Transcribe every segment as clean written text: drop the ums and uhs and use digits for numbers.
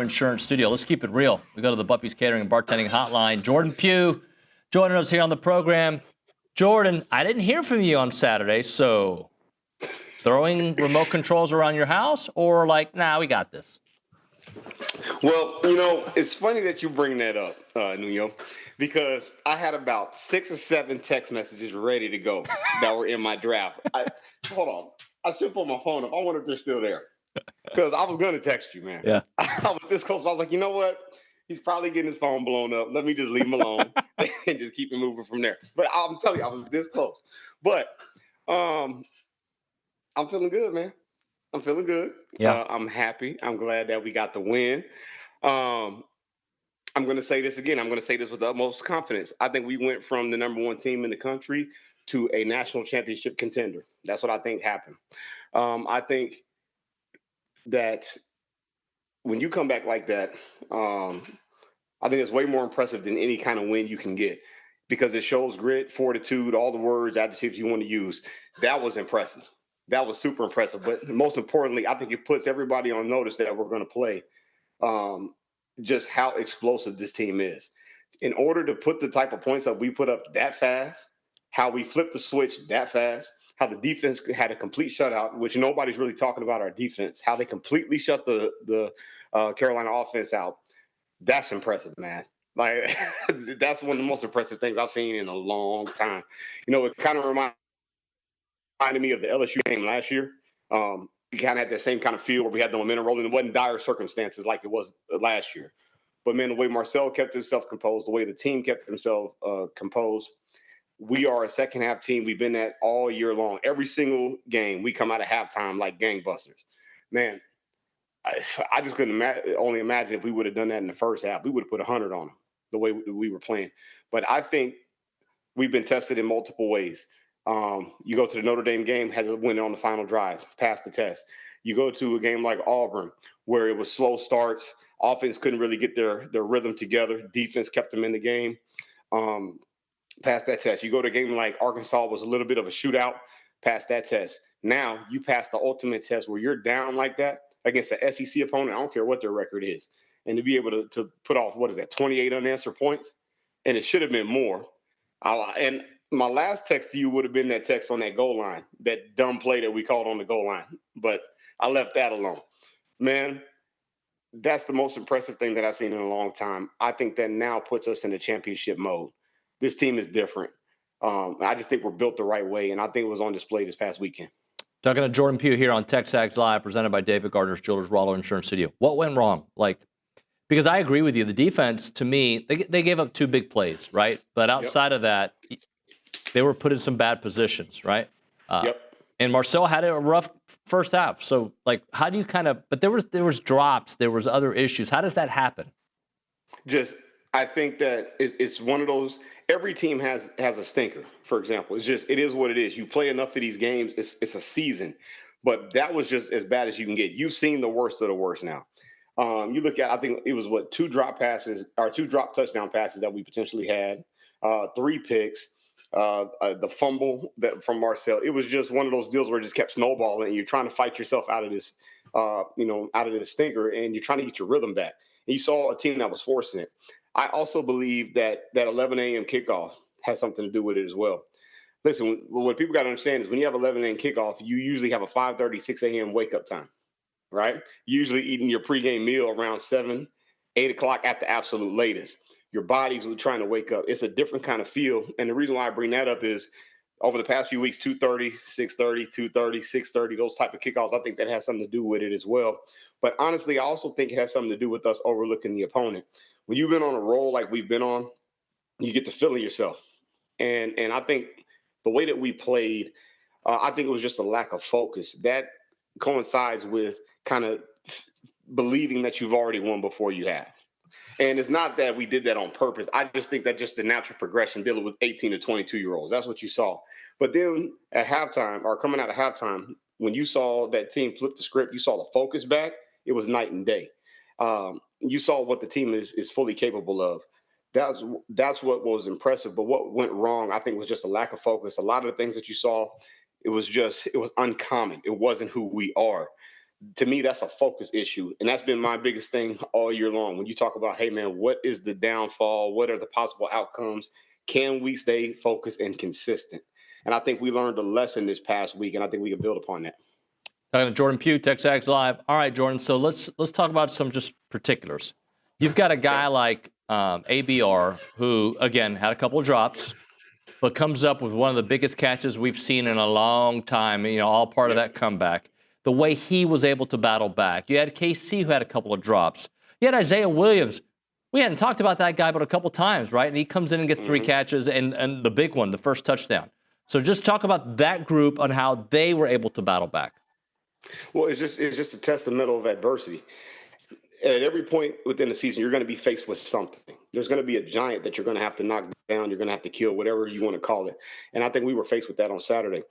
Insurance Studio. Let's keep it real. We go to the Buppy's Catering and Bartending Hotline. Jordan Pugh joining us here on the program. Jordan, I didn't hear from you on Saturday, so throwing remote controls around your house or like, nah, we got this? Well, it's funny that you bring that up, Nuno, because I had about 6 or 7 text messages ready to go that were in my draft. Hold on. I should put my phone up. I wonder if they're still there. Because I was going to text you, man. Yeah. I was this close. I was like, you know what? He's probably getting his phone blown up. Let me just leave him alone and just keep him moving from there. But I'm telling you, I was this close. But I'm feeling good, man. I'm feeling good. Yeah. I'm happy. I'm glad that we got the win. I'm going to say this again. I'm going to say this with the utmost confidence. I think we went from the number 1 team in the country to a national championship contender. That's what I think happened. I think that when you come back like that, I think it's way more impressive than any kind of win you can get because it shows grit, fortitude, all the words, adjectives you want to use. That was impressive. That was super impressive. But most importantly, I think it puts everybody on notice that we're going to play just how explosive this team is. In order to put the type of points up we put up that fast, how we flipped the switch that fast, how the defense had a complete shutout, which nobody's really talking about our defense, how they completely shut the Carolina offense out. That's impressive, man. Like, that's one of the most impressive things I've seen in a long time. It kind of reminded me of the LSU game last year. We kind of had that same kind of feel where we had the momentum rolling. It wasn't dire circumstances like it was last year. But, man, the way Marcel kept himself composed, the way the team kept themselves composed, we are a second-half team. We've been that all year long. Every single game, we come out of halftime like gangbusters. Man, I just couldn't only imagine if we would have done that in the first half. We would have put 100 on them the way we were playing. But I think we've been tested in multiple ways. You go to the Notre Dame game, had to win it on the final drive, pass the test. You go to a game like Auburn, where it was slow starts. Offense couldn't really get their rhythm together. Defense kept them in the game. Pass that test. You go to a game like Arkansas, was a little bit of a shootout, pass that test. Now you pass the ultimate test where you're down like that against an SEC opponent. I don't care what their record is. And to be able to put off, 28 unanswered points? And it should have been more. And my last text to you would have been that text on that goal line, that dumb play that we called on the goal line. But I left that alone. Man, that's the most impressive thing that I've seen in a long time. I think that now puts us in the championship mode. This team is different. I just think we're built the right way, and I think it was on display this past weekend. Talking to Jordan Pugh here on TexAgs Live, presented by David Gardner's Jewelers Rollo Insurance Studio. What went wrong? Because I agree with you. The defense, to me, they gave up 2 big plays, right? But outside of that, they were put in some bad positions, right? And Marcel had a rough first half. So, how do you but there was drops, there was other issues. How does that happen? I think that it's one of those. Every team has a stinker, for example. It is what it is. You play enough of these games, it's a season. But that was just as bad as you can get. You've seen the worst of the worst now. You look at, I think it was 2 drop touchdown passes that we potentially had, 3 picks, the fumble from Marcel. It was just one of those deals where it just kept snowballing, and you're trying to fight yourself out of this, out of this stinker, and you're trying to get your rhythm back. And you saw a team that was forcing it. I also believe that 11 a.m. kickoff has something to do with it as well. Listen, what people got to understand is when you have 11 a.m. kickoff, you usually have a 5:30, 6 a.m. wake-up time, right? Usually eating your pregame meal around 7, 8 o'clock at the absolute latest. Your body's trying to wake up. It's a different kind of feel. And the reason why I bring that up is over the past few weeks, 2:30, 6:30, 2:30, 6:30, those type of kickoffs, I think that has something to do with it as well. But honestly, I also think it has something to do with us overlooking the opponent. When you've been on a roll like we've been on, you get to feeling yourself. And I think the way that we played, I think it was just a lack of focus. That coincides with kind of believing that you've already won before you have. And it's not that we did that on purpose. I just think that just the natural progression dealing with 18 to 22-year-olds. That's what you saw. But then at halftime, or coming out of halftime, when you saw that team flip the script, you saw the focus back, it was night and day. You saw what the team is fully capable of. That's what was impressive. But what went wrong, I think, was just a lack of focus. A lot of the things that you saw, it was uncommon. It wasn't who we are. To me, that's a focus issue. And that's been my biggest thing all year long. When you talk about, hey, man, what is the downfall? What are the possible outcomes? Can we stay focused and consistent? And I think we learned a lesson this past week, and I think we can build upon that. Talking to Jordan Pugh, TexAgs Live. All right, Jordan. So let's talk about some just particulars. You've got a guy like ABR who, again, had a couple of drops, but comes up with one of the biggest catches we've seen in a long time. All part of that comeback. The way he was able to battle back. You had KC who had a couple of drops. You had Isaiah Williams. We hadn't talked about that guy but a couple times, right? And he comes in and gets 3 catches and the big one, the first touchdown. So just talk about that group and how they were able to battle back. Well, it's just a testament of adversity. At every point within the season, you're going to be faced with something. There's going to be a giant that you're going to have to knock down. You're going to have to kill, whatever you want to call it. And I think we were faced with that on Saturday.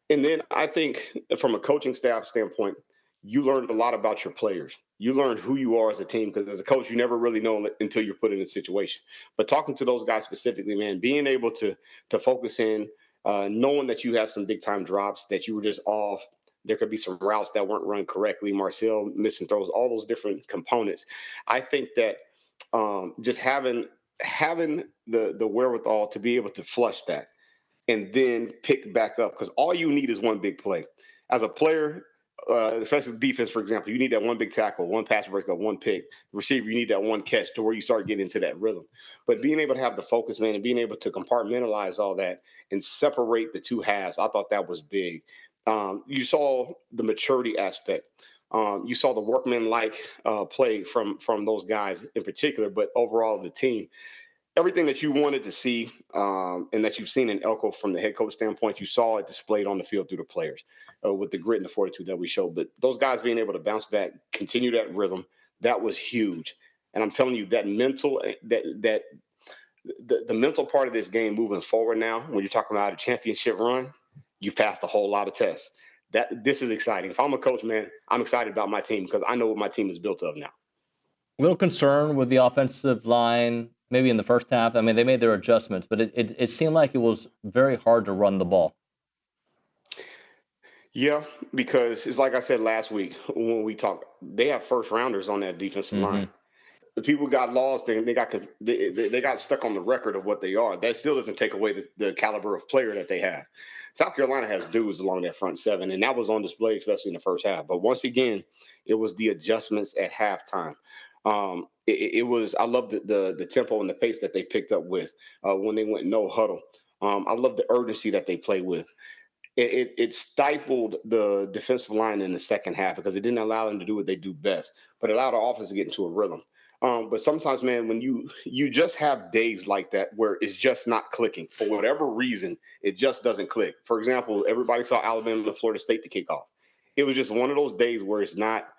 And then I think from a coaching staff standpoint, you learned a lot about your players. You learned who you are as a team, because as a coach, you never really know until you're put in a situation. But talking to those guys specifically, man, being able to focus in, knowing that you have some big time drops, that you were just off. There could be some routes that weren't run correctly. Marcel missing throws, all those different components. I think that just having the wherewithal to be able to flush that and then pick back up, because all you need is one big play. As a player, especially defense, for example, you need that one big tackle, one pass breakup, one pick. Receiver, you need that one catch to where you start getting into that rhythm. But being able to have the focus, man, and being able to compartmentalize all that and separate the two halves, I thought that was big. You saw the maturity aspect. You saw the workman-like play from those guys in particular, but overall the team. Everything that you wanted to see and that you've seen in Elko from the head coach standpoint, you saw it displayed on the field through the players with the grit and the fortitude that we showed. But those guys being able to bounce back, continue that rhythm, that was huge. And I'm telling you, that mental the mental part of this game moving forward now, when you're talking about a championship run, you passed a whole lot of tests. This is exciting. If I'm a coach, man, I'm excited about my team because I know what my team is built of now. A little concern with the offensive line, maybe in the first half. I mean, they made their adjustments, but it seemed like it was very hard to run the ball. Yeah, because it's like I said last week when we talked, they have first rounders on that defensive line. The people got lost and they got stuck on the record of what they are. That still doesn't take away the caliber of player that they have. South Carolina has dudes along that front seven, and that was on display, especially in the first half. But once again, it was the adjustments at halftime. It was. I love the tempo and the pace that they picked up with when they went no huddle. I love the urgency that they play with. It stifled the defensive line in the second half because it didn't allow them to do what they do best, but it allowed our offense to get into a rhythm. But sometimes, man, when you just have days like that where it's just not clicking for whatever reason, it just doesn't click. For example, everybody saw Alabama and Florida State to kick off. It was just one of those days where it's not.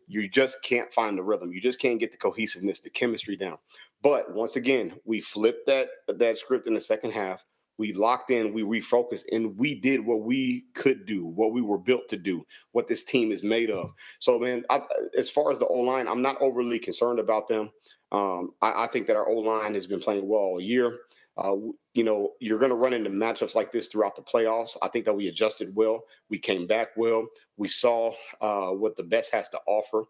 You just can't find the rhythm. You just can't get the cohesiveness, the chemistry down. But once again, we flipped that script in the second half. We locked in, we refocused, and we did what we could do, what we were built to do, what this team is made of. So, man, as far as the O-line, I'm not overly concerned about them. I think that our O-line has been playing well all year. You're going to run into matchups like this throughout the playoffs. I think that we adjusted well. We came back well. We saw what the best has to offer.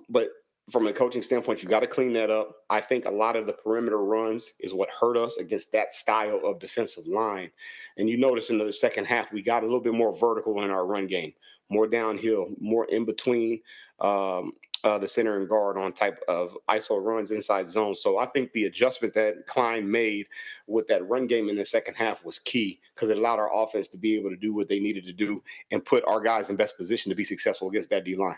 But from a coaching standpoint, you got to clean that up. I think a lot of the perimeter runs is what hurt us against that style of defensive line. And you notice in the second half, we got a little bit more vertical in our run game, more downhill, more in between the center and guard on type of ISO runs inside zone. So I think the adjustment that Klein made with that run game in the second half was key because it allowed our offense to be able to do what they needed to do and put our guys in best position to be successful against that D-line.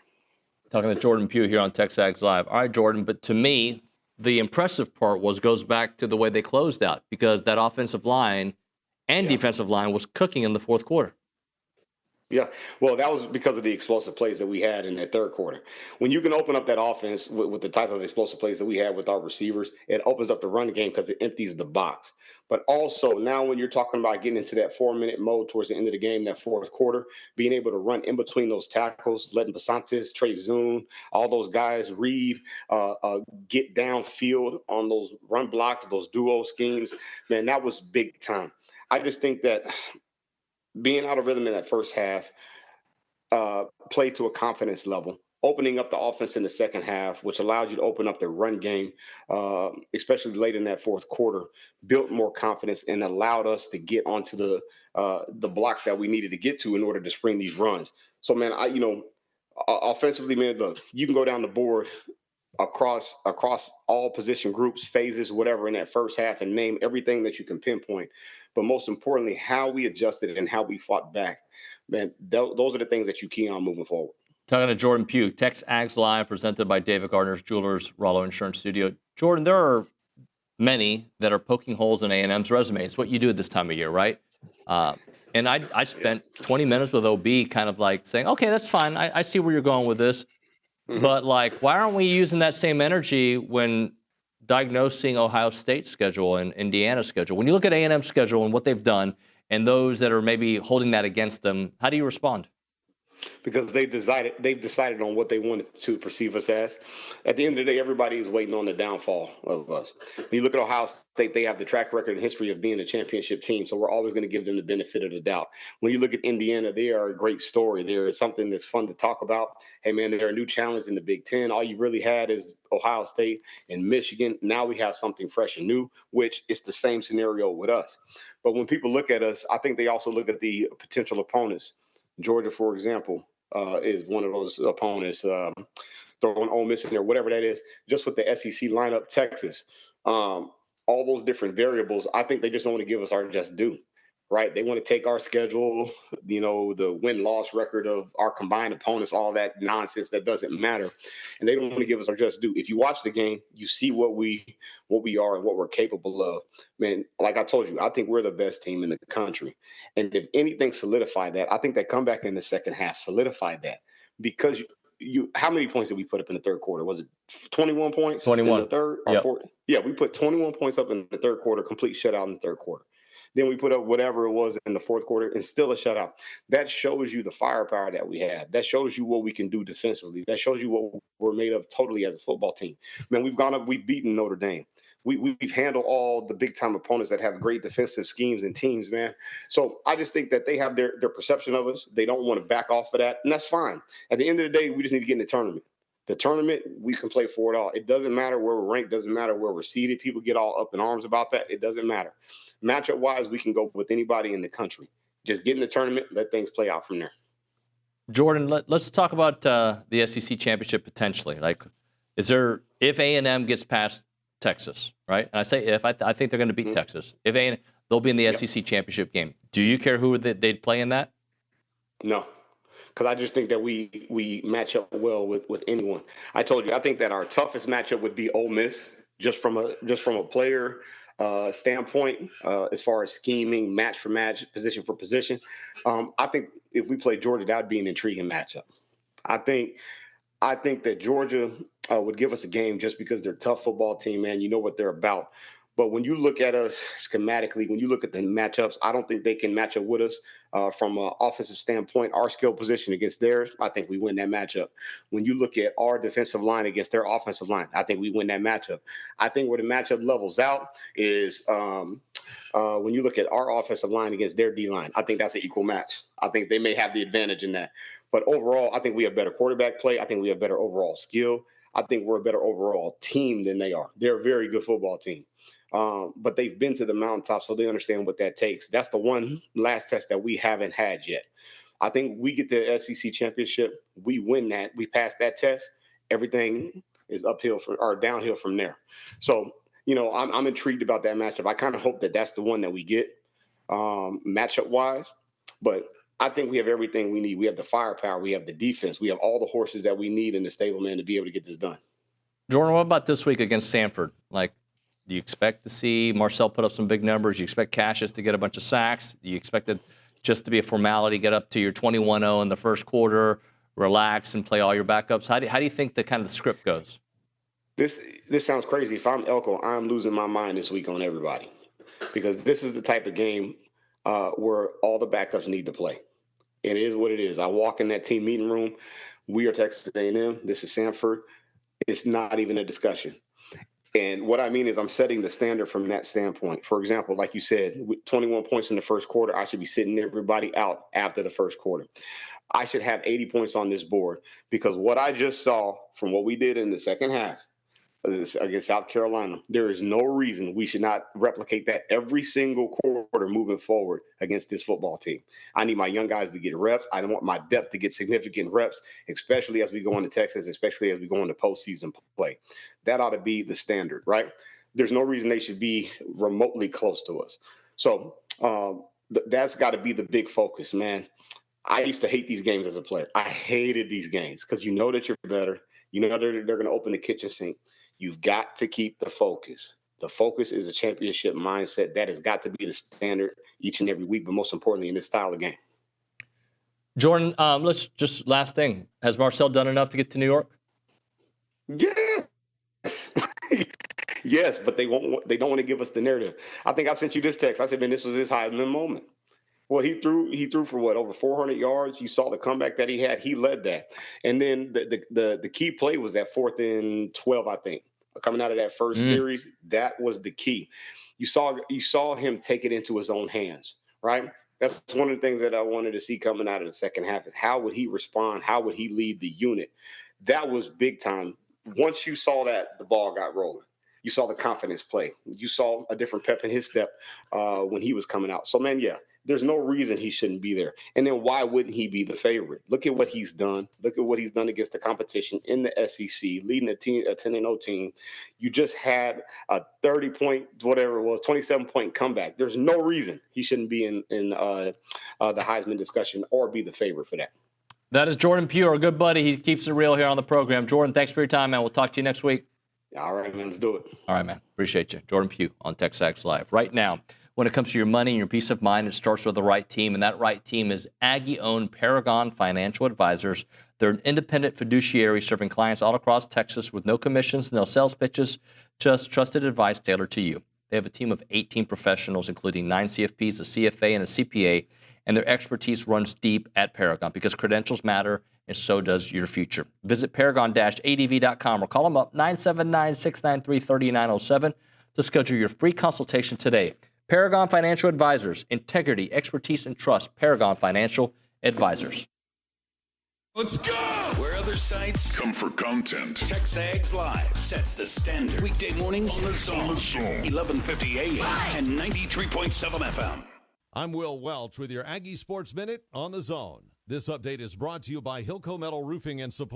Talking to Jordan Pugh here on TexAgs Live. All right, Jordan, but to me, the impressive part goes back to the way they closed out because that offensive line and defensive line was cooking in the fourth quarter. Yeah, well, that was because of the explosive plays that we had in that third quarter. When you can open up that offense with the type of explosive plays that we had with our receivers, it opens up the run game because it empties the box. But also now when you're talking about getting into that 4-minute mode towards the end of the game, that fourth quarter, being able to run in between those tackles, letting Basantes, Trey Zoon, all those guys, Reed, get downfield on those run blocks, those duo schemes, man, that was big time. I just think that being out of rhythm in that first half, play to a confidence level, opening up the offense in the second half, which allowed you to open up the run game, especially late in that fourth quarter, built more confidence and allowed us to get onto the blocks that we needed to get to in order to spring these runs. So, man, offensively, man, look, you can go down the board across all position groups, phases, whatever in that first half and name everything that you can pinpoint. But most importantly, how we adjusted and how we fought back. Man, those are the things that you key on moving forward. Talking to Jordan Pugh, TexAgs Live, presented by David Gardner's Jewelers, Rollo Insurance Studio. Jordan, there are many that are poking holes in A&M's resume. It's what you do at this time of year, right? And I spent 20 minutes with OB kind of like saying, okay, that's fine. I see where you're going with this. Mhm. But, like, why aren't we using that same energy when diagnosing Ohio State's schedule and Indiana's schedule? When you look at A&M's schedule and what they've done and those that are maybe holding that against them, how do you respond? Because they've decided on what they wanted to perceive us as. At the end of the day, everybody is waiting on the downfall of us. When you look at Ohio State, they have the track record and history of being a championship team, so we're always going to give them the benefit of the doubt. When you look at Indiana, they are a great story. They're something that's fun to talk about. Hey, man, they're a new challenge in the Big Ten. All you really had is Ohio State and Michigan. Now we have something fresh and new, which is the same scenario with us. But when people look at us, I think they also look at the potential opponents. Georgia, for example, is one of those opponents. Throwing Ole Miss in there, whatever that is, just with the SEC lineup, Texas, all those different variables. I think they just don't want to give us our just due, right? They want to take our schedule, the win-loss record of our combined opponents, all that nonsense that doesn't matter, and they don't want to give us our just due. If you watch the game, you see what we are and what we're capable of. Man, like I told you, I think we're the best team in the country, and if anything solidified that, I think that comeback in the second half solidified that because how many points did we put up in the third quarter? Was it 21 points 21. in the third or Yep. 4? Yeah, we put 21 points up in the third quarter, complete shutout in the third quarter. Then we put up whatever it was in the fourth quarter and still a shutout. That shows you the firepower that we have. That shows you what we can do defensively. That shows you what we're made of totally as a football team. Man, we've gone up, we've beaten Notre Dame. We've handled all the big time opponents that have great defensive schemes and teams, man. So I just think that they have their perception of us. They don't want to back off of that, and that's fine. At the end of the day, we just need to get in the tournament. The tournament, we can play for it all. It doesn't matter where we're ranked, doesn't matter where we're seated. People get all up in arms about that. It doesn't matter. Matchup wise, we can go with anybody in the country. Just get in the tournament, let things play out from there. Jordan, let's talk about the SEC championship potentially. Like, if A&M gets past Texas, right? And I say if, I think they're going to beat Texas. If A&M, they'll be in the SEC championship game. Do you care who they'd play in that? No, because I just think that we match up well with anyone. I told you, I think that our toughest matchup would be Ole Miss, just from a player standpoint, as far as scheming, match for match, position for position. I think if we play Georgia, that would be an intriguing matchup. I think that Georgia would give us a game just because they're a tough football team, man. You know what they're about. But when you look at us schematically, when you look at the matchups, I don't think they can match up with us from an offensive standpoint. Our skill position against theirs, I think we win that matchup. When you look at our defensive line against their offensive line, I think we win that matchup. I think where the matchup levels out is when you look at our offensive line against their D-line. I think that's an equal match. I think they may have the advantage in that. But overall, I think we have better quarterback play. I think we have better overall skill. I think we're a better overall team than they are. They're a very good football team. But they've been to the mountaintop, so they understand what that takes. That's the one last test that we haven't had yet. I think we get the SEC championship. We win that. We pass that test. Everything is uphill or downhill from there. So, I'm intrigued about that matchup. I kind of hope that that's the one that we get matchup-wise. But I think we have everything we need. We have the firepower. We have the defense. We have all the horses that we need in the stable, man, to be able to get this done. Jordan, what about this week against Samford? Like, do you expect to see Marcel put up some big numbers? Do you expect Cassius to get a bunch of sacks? Do you expect it just to be a formality, get up to your 21-0 in the first quarter, relax, and play all your backups? How do you think the script goes? This sounds crazy. If I'm Elko, I'm losing my mind this week on everybody because this is the type of game where all the backups need to play. And it is what it is. I walk in that team meeting room. We are Texas A&M. This is Samford. It's not even a discussion. And what I mean is I'm setting the standard from that standpoint. For example, like you said, with 21 points in the first quarter, I should be sitting everybody out after the first quarter. I should have 80 points on this board, because what I just saw from what we did in the second half against South Carolina, there is no reason we should not replicate that every single quarter moving forward against this football team. I need my young guys to get reps. I want my depth to get significant reps, especially as we go into Texas, especially as we go into postseason play. That ought to be the standard, right? There's no reason they should be remotely close to us. So that's got to be the big focus, man. I used to hate these games as a player. I hated these games because you know that you're better. You know they're going to open the kitchen sink. You've got to keep the focus. The focus is a championship mindset. That has got to be the standard each and every week, but most importantly in this style of game. Jordan, let's just last thing. Has Marcel done enough to get to New York? Yes. Yes, but they don't want to give us the narrative. I think I sent you this text. I said, man, this was his Heisman moment. Well, he threw for what, over 400 yards. You saw the comeback that he had. He led that. And then the key play was that 4th and 12, I think. Coming out of that first series, that was the key. You saw him take it into his own hands, right? That's one of the things that I wanted to see coming out of the second half, is how would he respond? How would he lead the unit? That was big time. Once you saw that, the ball got rolling. You saw the confidence play. You saw a different pep in his step when he was coming out. So, man, yeah, there's no reason he shouldn't be there. And then why wouldn't he be the favorite? Look at what he's done. Look at what he's done against the competition in the SEC, leading a 10-0 team. You just had a 30-point, whatever it was, 27-point comeback. There's no reason he shouldn't be in the Heisman discussion or be the favorite for that. That is Jordan Pugh, our good buddy. He keeps it real here on the program. Jordan, thanks for your time, man. We'll talk to you next week. All right, man. Let's do it. All right, man. Appreciate you. Jordan Pugh on TexAgs Live. Right now, when it comes to your money and your peace of mind, it starts with the right team, and that right team is Aggie-owned Paragon Financial Advisors. They're an independent fiduciary serving clients all across Texas with no commissions, no sales pitches, just trusted advice tailored to you. They have a team of 18 professionals, including 9 CFPs, a CFA, and a CPA, and their expertise runs deep at Paragon because credentials matter, and so does your future. Visit paragon-adv.com or call them up 979-693-3907 to schedule your free consultation today. Paragon Financial Advisors, integrity, expertise, and trust. Paragon Financial Advisors. Let's go! Where other sites come for content. TexAgs Live sets the standard. Weekday mornings on the Zone. 1150 AM and 93.7 FM. I'm Will Welch with your Aggie Sports Minute on the Zone. This update is brought to you by Hilco Metal Roofing and Supply.